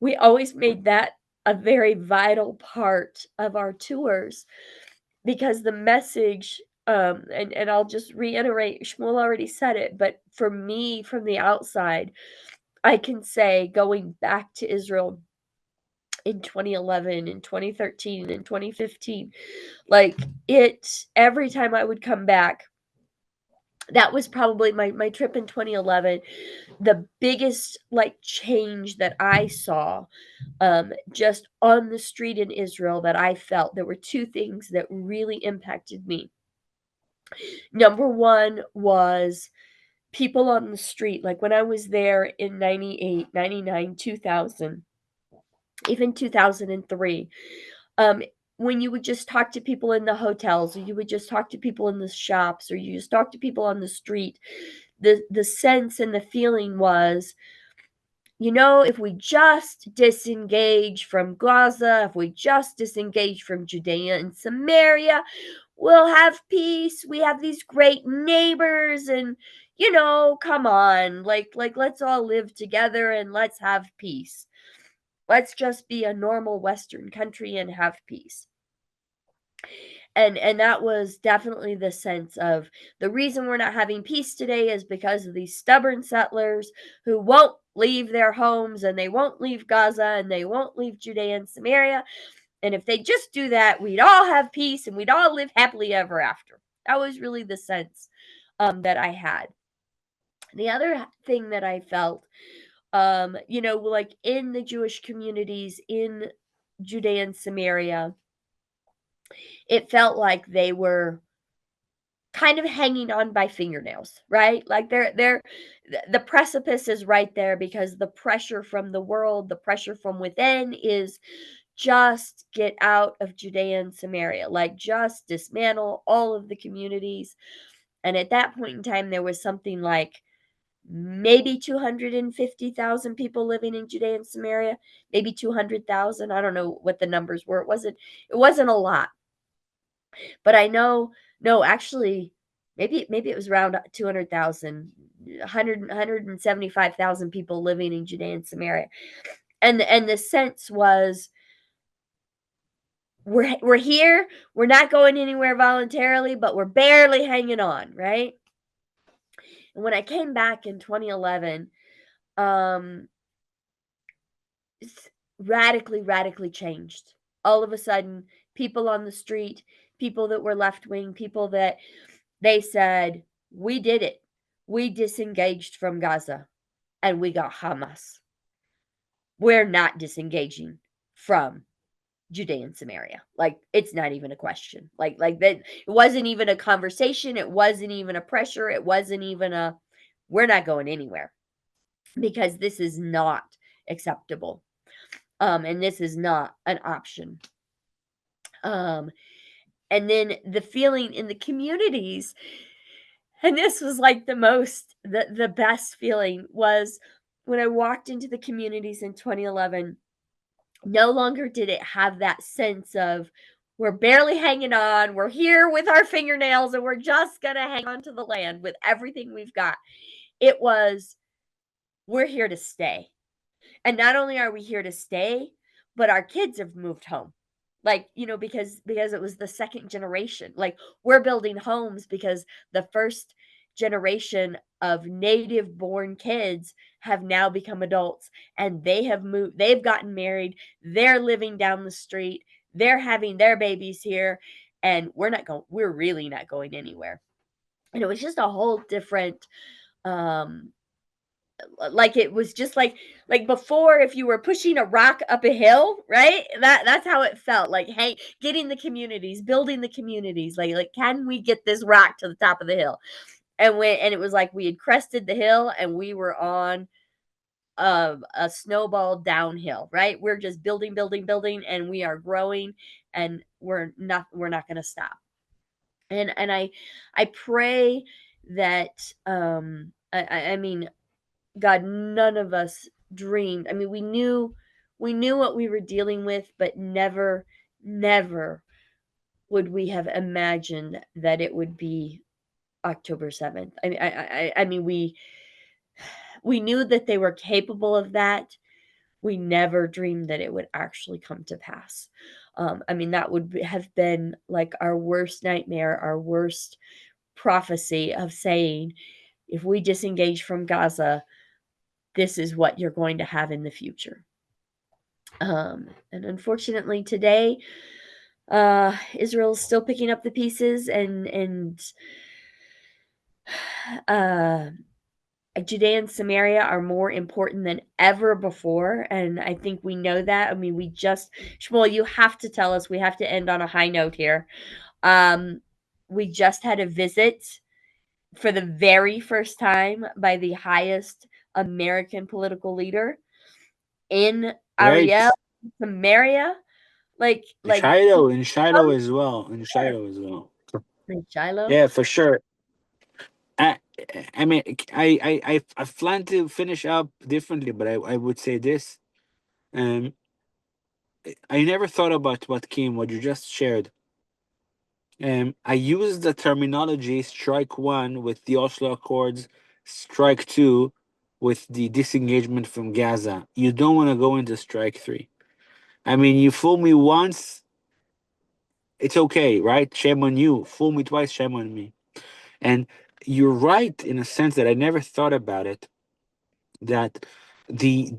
we always made that a very vital part of our tours because the message, and I'll just reiterate, Shmuel already said it, but for me from the outside, I can say going back to Israel in 2011 and 2013 and 2015, like every time I would come back, that was probably my trip in 2011. The biggest like change that I saw just on the street in Israel that I felt, there were two things that really impacted me. Number one was people on the street. Like when I was there in 98, 99, 2000, even 2003, um, when you would just talk to people in the hotels, or you would just talk to people in the shops, or you just talk to people on the street, the sense and the feeling was, if we just disengage from Gaza, if we just disengage from Judea and Samaria, we'll have peace. We have these great neighbors, and come on, like let's all live together and let's have peace. Let's just be a normal Western country and have peace. And that was definitely the sense of the reason we're not having peace today is because of these stubborn settlers who won't leave their homes, and they won't leave Gaza, and they won't leave Judea and Samaria. And if they just do that, we'd all have peace and we'd all live happily ever after. That was really the sense that I had. The other thing that I felt, like in the Jewish communities in Judea and Samaria, it felt like they were kind of hanging on by fingernails, right? Like the precipice is right there because the pressure from the world, the pressure from within is just get out of Judea and Samaria, like just dismantle all of the communities. And at that point in time, there was something like maybe 250,000 people living in Judea and Samaria, maybe 200,000. I don't know what the numbers were. It wasn't a lot. But I know, no, actually, maybe it was around 200,000, 175,000 people living in Judea and Samaria. And the sense was, we're here, we're not going anywhere voluntarily, but we're barely hanging on, right? And when I came back in 2011, um, radically changed. All of a sudden, people on the street, people that were left wing, people that they said, we did it. We disengaged from Gaza and we got Hamas. We're not disengaging from Judea and Samaria. Like, it's not even a question. Like that, it wasn't even a conversation. It wasn't even a pressure. It wasn't even we're not going anywhere because this is not acceptable. And this is not an option. And then the feeling in the communities, and this was like the best feeling was when I walked into the communities in 2011. No longer did it have that sense of we're barely hanging on, we're here with our fingernails, and we're just going to hang on to the land with everything we've got. It was, we're here to stay. And not only are we here to stay, but our kids have moved home. Like, because it was the second generation. Like, we're building homes because the first generation of native born kids have now become adults, and they've gotten married, they're living down the street, they're having their babies here, and we're really not going anywhere. And it was just a whole different, um like, it was just like before, if you were pushing a rock up a hill, right? That's how it felt. Like, hey, getting the communities, building the communities, like, can we get this rock to the top of the hill? And it was like we had crested the hill and we were on a snowball downhill, right? We're just building, building, building, and we are growing, and we're not going to stop. And I pray that, I mean, God, none of us dreamed. I mean, we knew what we were dealing with, but never, never would we have imagined that it would be October 7th. I mean, we knew that they were capable of that. We never dreamed that it would actually come to pass. I mean, that would have been like our worst nightmare, our worst prophecy of saying, if we disengage from Gaza, this is what you're going to have in the future. And unfortunately, today, Israel is still picking up the pieces, and uh, Judea and Samaria are more important than ever before, and I think we know that. I mean, Shmuel, you have to tell us. We have to end on a high note here. Um, we just had a visit for the very first time by the highest American political leader in Ariel, Great. Samaria, like In Shiloh come as well. In here. Shiloh as well. In Shiloh. Yeah, for sure. I, I mean, I plan to finish up differently, but I would say this. Um, I never thought about what you just shared. I use the terminology strike one with the Oslo Accords, strike two with the disengagement from Gaza. You don't want to go into strike three. I mean, you fool me once, it's okay, right? Shame on you. Fool me twice, shame on me. And you're right in a sense that I never thought about it. That the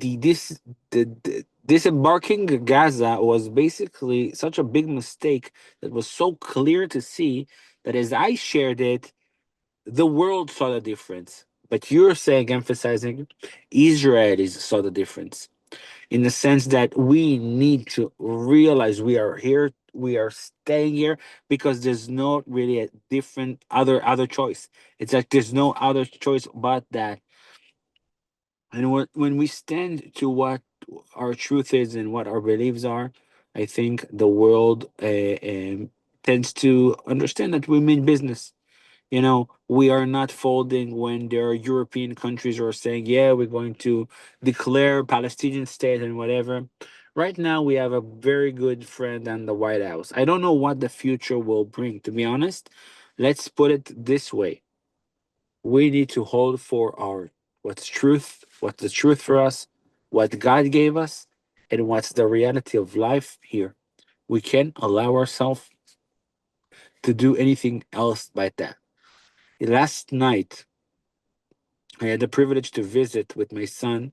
disembarking Gaza was basically such a big mistake that was so clear to see that as I shared it, the world saw the difference. But you're saying, emphasizing, Israelis saw the difference in the sense that we need to realize we are here, we are staying here because there's not really a different other choice. It's like there's no other choice but that. And when we stand to what our truth is and what our beliefs are, I think the world tends to understand that we mean business. We are not folding when there are European countries who are saying, yeah, we're going to declare Palestinian state and whatever. Right now, we have a very good friend in the White House. I don't know what the future will bring, to be honest. Let's put it this way. We need to hold for our what's the truth for us, what God gave us, and what's the reality of life here. We can't allow ourselves to do anything else like that. Last night, I had the privilege to visit with my son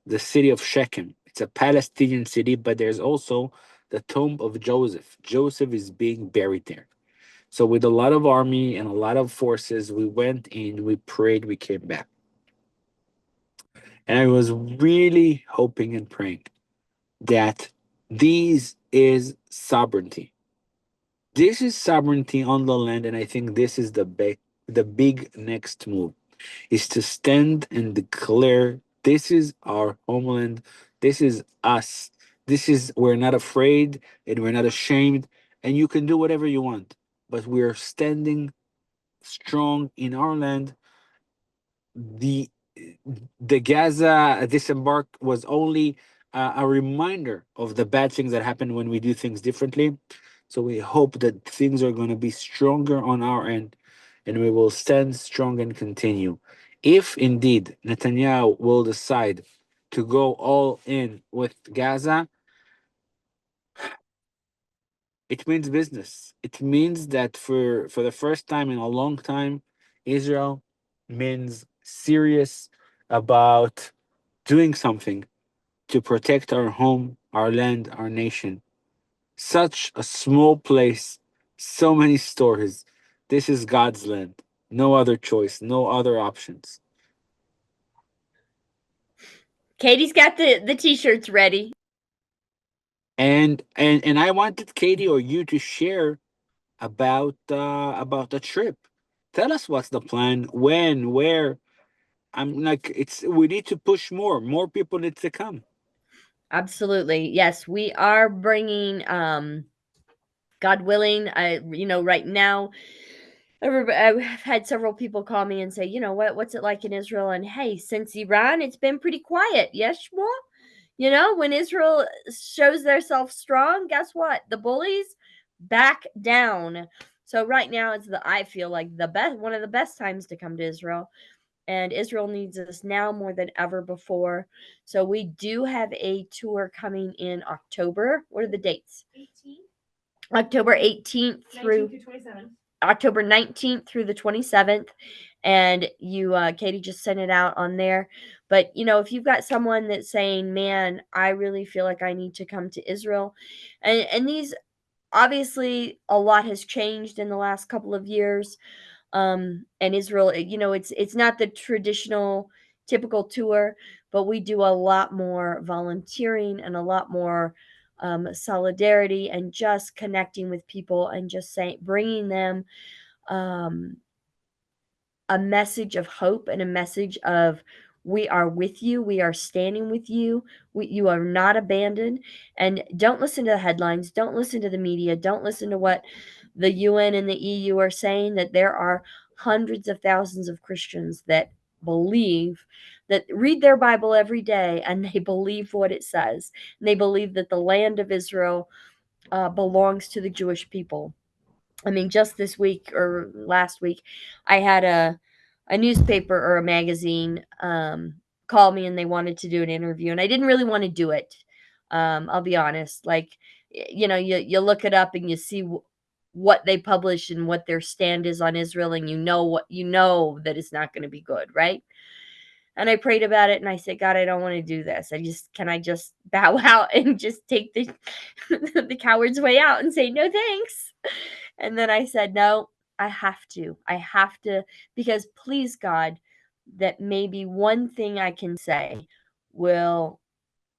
the city of Shechem. It's a Palestinian city, but there's also the tomb of Joseph. Joseph is being buried there. So, with a lot of army and a lot of forces, we went in, we prayed, we came back. And I was really hoping and praying that this is sovereignty. This is sovereignty on the land, and I think this is the big next move is to stand and declare this is our homeland, this is us, this is we're not afraid and we're not ashamed, and you can do whatever you want, but we're standing strong in our land. The the Gaza disembark was only a reminder of the bad things that happen when we do things differently. So we hope that things are going to be stronger on our end, and we will stand strong and continue. If indeed Netanyahu will decide to go all in with Gaza, it means business. It means that for the first time in a long time, Israel means serious about doing something to protect our home, our land, our nation. Such a small place, so many stories. This is God's land. No other choice, no other options. Katie's got the t-shirts ready. And I wanted Katie or you to share about the trip. Tell us what's the plan, when, where. I'm like, it's we need to push more. More people need to come. Absolutely. Yes, we are bringing God willing, right now I've had several people call me and say, what's it like in Israel? And hey, since Iran, it's been pretty quiet. Yes, Shmuel? When Israel shows themselves strong, guess what? The bullies back down. So right now I feel like the best one of the best times to come to Israel. And Israel needs us now more than ever before. So we do have a tour coming in October. What are the dates? October 18th through 27th. October 19th through the 27th. And Katie just sent it out on there. But, if you've got someone that's saying, man, I really feel like I need to come to Israel. And these, obviously, a lot has changed in the last couple of years. And Israel, it's not the traditional typical tour, but we do a lot more volunteering and a lot more solidarity and just connecting with people and just saying, bringing them um, a message of hope and a message of we are with you, we are standing with you, you are not abandoned. And don't listen to the headlines, don't listen to the media, don't listen to what the UN and the EU are saying, that there are hundreds of thousands of Christians that believe, that read their Bible every day, and they believe what it says. And they believe that the land of Israel belongs to the Jewish people. I mean, just this week or last week, I had a newspaper or a magazine call me and they wanted to do an interview, and I didn't really want to do it. I'll be honest. Like, you look it up and you see what they publish and what their stand is on Israel, and you know that it's not going to be good, right? And I prayed about it and I said, God, I don't want to do this. Can I just bow out and just take the the coward's way out and say no thanks? And then I said, no, I have to. I have to, because please, God, that maybe one thing I can say will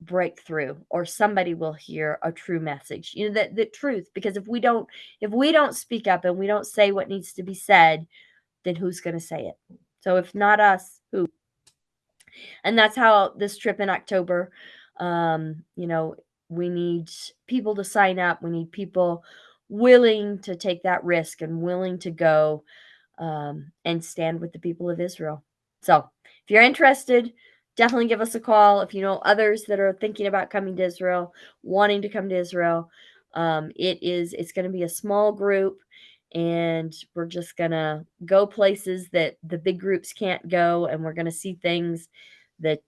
break through, or somebody will hear a true message. That the truth, because if we don't speak up and we don't say what needs to be said, then who's going to say it? So if not us, who? And that's how this trip in October, um, you know, we need people to sign up. We need people willing to take that risk and willing to go and stand with the people of Israel. So if you're interested, definitely give us a call. If you know others that are thinking about coming to Israel, wanting to come to Israel, it's going to be a small group, and we're just going to go places that the big groups can't go, and we're going to see things that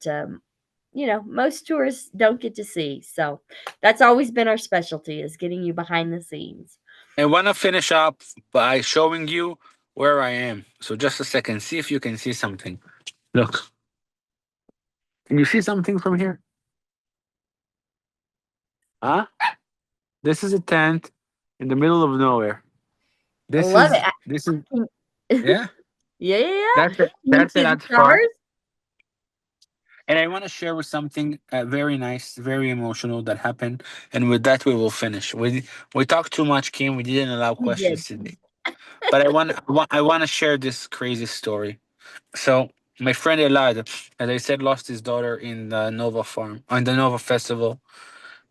most tourists don't get to see. So that's always been our specialty, is getting you behind the scenes. I want to finish up by showing you where I am. So just a second, see if you can see something. Look, can you see something from here? Huh? This is a tent in the middle of nowhere. I This love it. is this is Can- yeah. yeah, yeah, yeah. That's it. Can you That's it see the at front. stars? And I want to share with something very nice, very emotional that happened. And with that, we will finish. We talked too much, Kim. We didn't allow We did. questions today. But I want to share this crazy story. So my friend Elad, as I said, lost his daughter in the Nova farm on the Nova festival.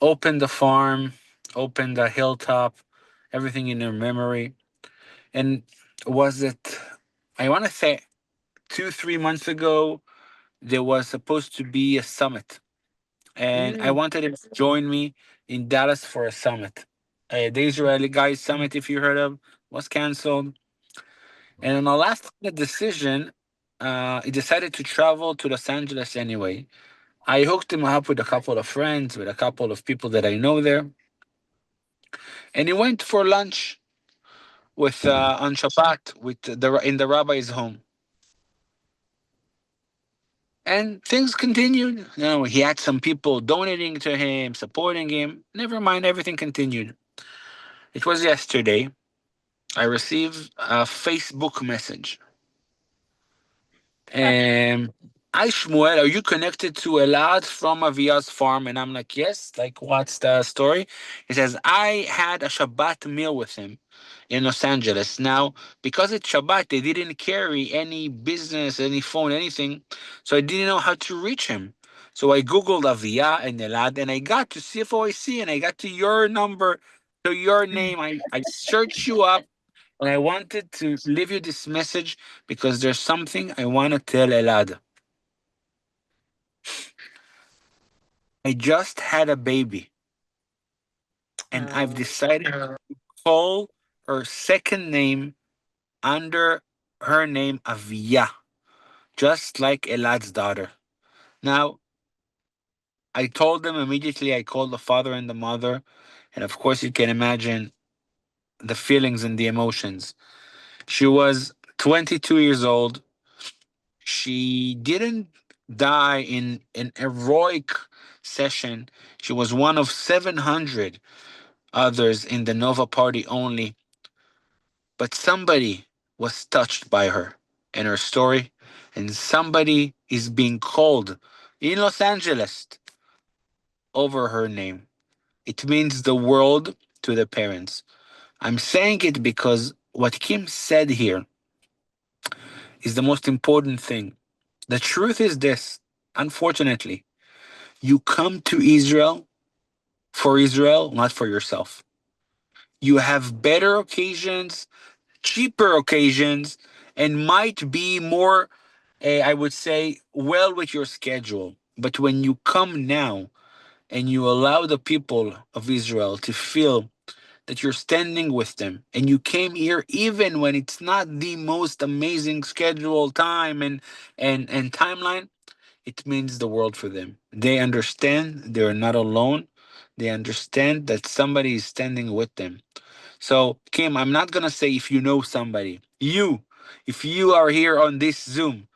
Opened the farm, opened the hilltop, everything in her memory. And was it? I want to say 2 3 months ago there was supposed to be a summit and I Mm. wanted him to join me in Dallas for a summit. The Israeli Guys Summit, if you heard of, was canceled. And on the last minute decision, he decided to travel to Los Angeles anyway. I hooked him up with a couple of friends, with a couple of people that I know there, and he went for lunch with on Shabbat with the in the rabbi's home. And things continued. He had some people donating to him, supporting him. Never mind, everything continued. It was yesterday. I received a Facebook message. And hi, Shmuel, are you connected to Elad from Avia's farm? And I'm like, yes. Like, what's the story? He says, I had a Shabbat meal with him in Los Angeles. Now, because it's Shabbat, they didn't carry any business, any phone, anything. So I didn't know how to reach him. So I Googled Avia and Elad, and I got to CFOIC, and I got to your number, to your name. I searched you up, and I wanted to leave you this message because there's something I want to tell Elad. I just had a baby, and I've Oh, decided to call her second name under her name Avia, just like Elad's daughter. Now, I told them immediately, I called the father and the mother, and of course, you can imagine the feelings and the emotions. She was 22 years old. She didn't die in an heroic session. She was one of 700 others in the Nova Party only, but somebody was touched by her and her story, and somebody is being called in Los Angeles over her name. It means the world to the parents. I'm saying it because what Kim said here is the most important thing. The truth is this, unfortunately, you come to Israel for Israel, not for yourself. You have better occasions, cheaper occasions, and might be more, I would say, well with your schedule. But when you come now and you allow the people of Israel to feel that you're standing with them and you came here even when it's not the most amazing schedule, time, and timeline, it means the world for them. They understand they're not alone. They understand that somebody is standing with them. So, Kim, I'm not going to say if you know somebody. If you are here on this Zoom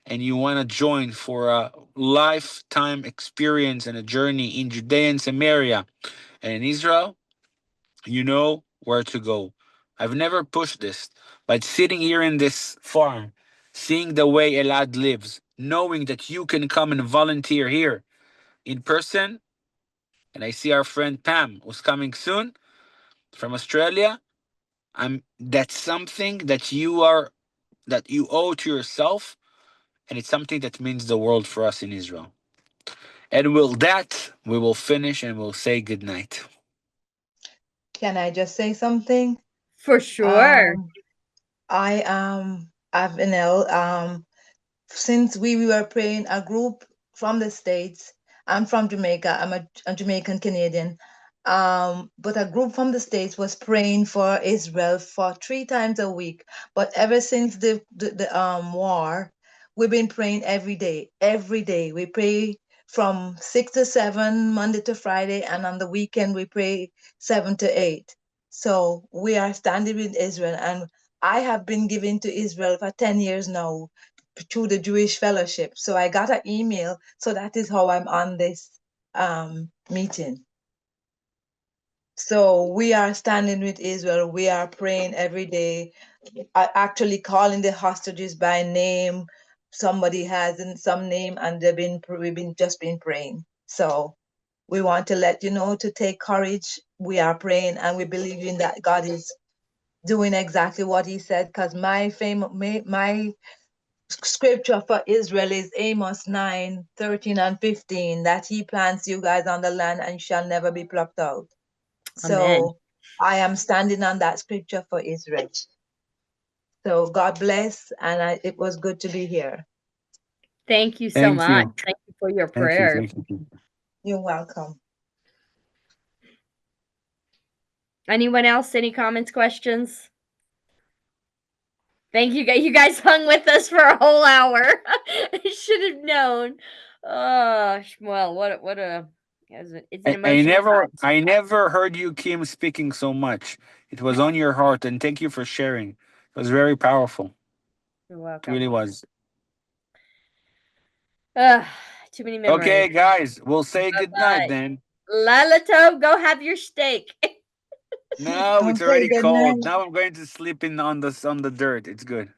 and you want to join for a lifetime experience and a journey in Judea and Samaria and in Israel, you know where to go. I've never pushed this, but sitting here in this farm, seeing the way Elad lives, knowing that you can come and volunteer here in person, and I see our friend Pam who's coming soon from Australia. That's something that you owe to yourself, and it's something that means the world for us in Israel. And with that, we will finish and we'll say good night. Can I just say something? for sure. Um, I've been ill. Since we were praying, a group from the States, I'm from Jamaica, I'm a Jamaican Canadian. But a group from the States was praying for Israel for 3 times a week. But ever since the war, we've been praying every day. Every day. We pray from 6 to 7, Monday to Friday, and on the weekend we pray 7 to 8. So we are standing with Israel, and I have been giving to Israel for 10 years now through the Jewish Fellowship. So I got an email. So that is how I'm on this meeting. So we are standing with Israel. We are praying every day, actually calling the hostages by name. Somebody has some name, and we've been just been praying. So we want to let you know to take courage. We are praying, and we believe in that God is doing exactly what He said. Because my scripture for Israel is Amos 9:13 and 15, that He plants you guys on the land and shall never be plucked out. Amen. So I am standing on that scripture for Israel. So God bless, and it was good to be here. Thank you so Thank much. you. Thank you for your Thank you. prayers. Thank you. You're welcome. Anyone else? Any comments, questions? Thank you guys. You guys hung with us for a whole hour. I should have known. Oh, Shmuel, what a it's an emotional time. I never heard you, Kim, speaking so much. It was on your heart, and thank you for sharing. It was very powerful. You're It welcome. really was. Too many memories. Okay, guys, we'll say Bye-bye. goodnight then. Lala Tov, go have your steak. No, it's Okay, already good cold. night. Now I'm going to sleep on the dirt. It's good.